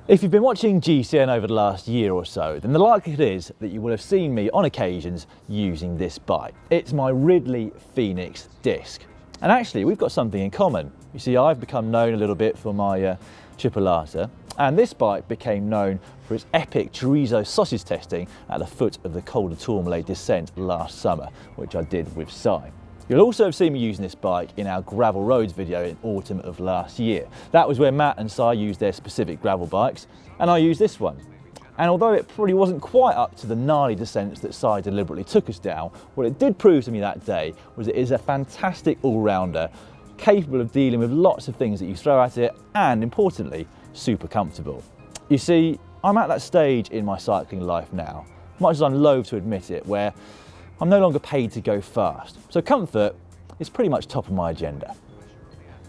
If you've been watching GCN over the last year or so, then the likelihood is that you will have seen me on occasions using this bike. It's my Ridley Fenix disc. And actually, we've got something in common. You see, I've become known a little bit for my chipolata, and this bike became known for its epic chorizo sausage testing at the foot of the Col du Tourmalet descent last summer, which I did with Si. You'll also have seen me using this bike in our gravel roads video in autumn of last year. That was where Matt and Si used their specific gravel bikes, and I used this one. And although it probably wasn't quite up to the gnarly descents that Si deliberately took us down, what it did prove to me that day was it is a fantastic all-rounder, capable of dealing with lots of things that you throw at it, and importantly, super comfortable. You see, I'm at that stage in my cycling life now, much as I'm loath to admit it, where I'm no longer paid to go fast, so comfort is pretty much top of my agenda.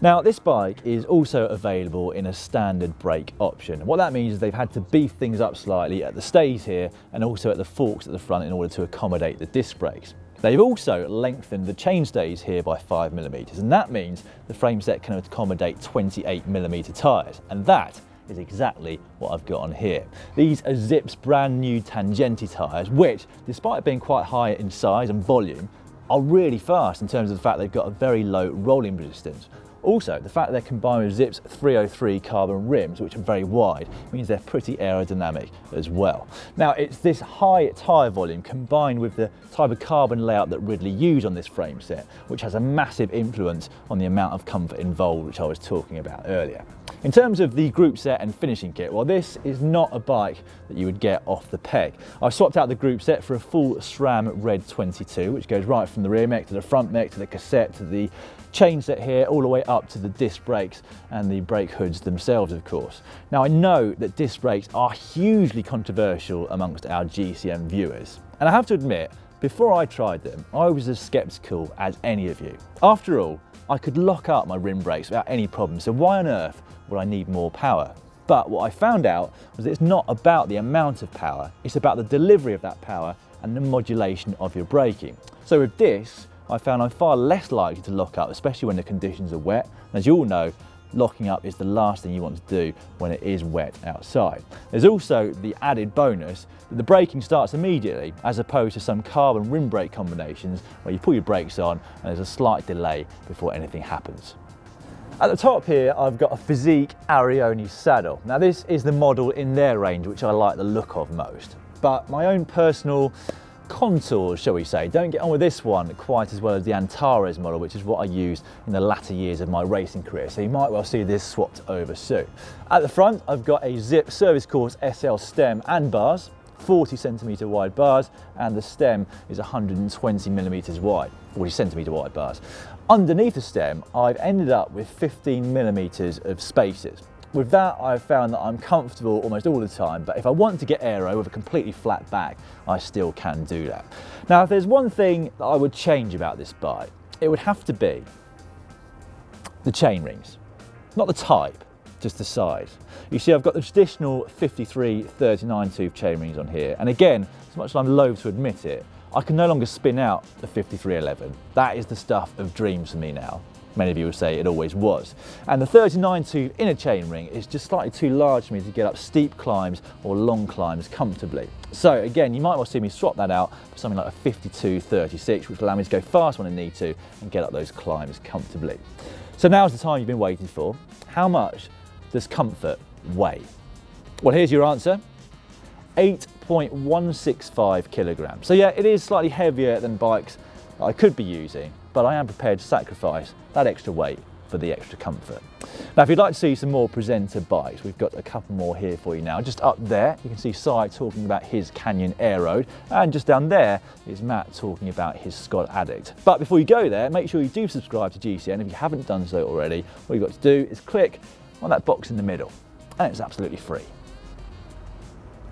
Now, this bike is also available in a standard brake option. What that means is they've had to beef things up slightly at the stays here and also at the forks at the front in order to accommodate the disc brakes. They've also lengthened the chainstays here by 5mm, and that means the frame set can accommodate 28mm tyres, and that is exactly what I've got on here. These are ZIPP's brand new Tangenti tyres, which, despite being quite high in size and volume, are really fast in terms of the fact they've got a very low rolling resistance. Also, the fact they're combined with ZIPP's 303 carbon rims, which are very wide, means they're pretty aerodynamic as well. Now, it's this high tyre volume combined with the type of carbon layout that Ridley used on this frame set, which has a massive influence on the amount of comfort involved, which I was talking about earlier. In terms of the group set and finishing kit, well, this is not a bike that you would get off the peg. I swapped out the group set for a full SRAM Red 22, which goes right from the rear mech to the front mech to the cassette to the chain set here, all the way up to the disc brakes and the brake hoods themselves, of course. Now, I know that disc brakes are hugely controversial amongst our GCN viewers, and I have to admit, before I tried them, I was as skeptical as any of you. After all, I could lock up my rim brakes without any problem, so why on earth would I need more power? But what I found out was that it's not about the amount of power, it's about the delivery of that power and the modulation of your braking. So with this, I found I'm far less likely to lock up, especially when the conditions are wet. And as you all know, locking up is the last thing you want to do when it is wet outside. There's also the added bonus that the braking starts immediately, as opposed to some carbon rim brake combinations where you pull your brakes on and there's a slight delay before anything happens. At the top here, I've got a Physique Arione saddle. Now, this is the model in their range which I like the look of most, but my own personal contours, shall we say, don't get on with this one quite as well as the Antares model, which is what I used in the latter years of my racing career, so you might well see this swapped over soon. At the front, I've got a ZIPP Service Course SL stem and bars, 40cm wide bars, and the stem is 120mm wide, 40cm wide bars. Underneath the stem, I've ended up with 15mm of spacers. With that, I've found that I'm comfortable almost all the time, but if I want to get aero with a completely flat back, I still can do that. Now, if there's one thing that I would change about this bike, it would have to be the chain rings. Not the type, just the size. You see, I've got the traditional 53/39 tooth chain rings on here, and again, as much as I'm loath to admit it, I can no longer spin out the 5311. That is the stuff of dreams for me now. Many of you would say it always was. And the 39 tooth inner chain ring is just slightly too large for me to get up steep climbs or long climbs comfortably. So again, you might well see me swap that out for something like a 52/36, which will allow me to go fast when I need to and get up those climbs comfortably. So now's the time you've been waiting for. How much does comfort weigh? Well, here's your answer. 8.165 kilograms. So yeah, it is slightly heavier than bikes that I could be using, but I am prepared to sacrifice that extra weight for the extra comfort. Now, if you'd like to see some more presenter bikes, we've got a couple more here for you now. Just up there, you can see Si talking about his Canyon Aeroad, and just down there is Matt talking about his Scott Addict. But before you go there, make sure you do subscribe to GCN if you haven't done so already. All you've got to do is click on that box in the middle, and it's absolutely free.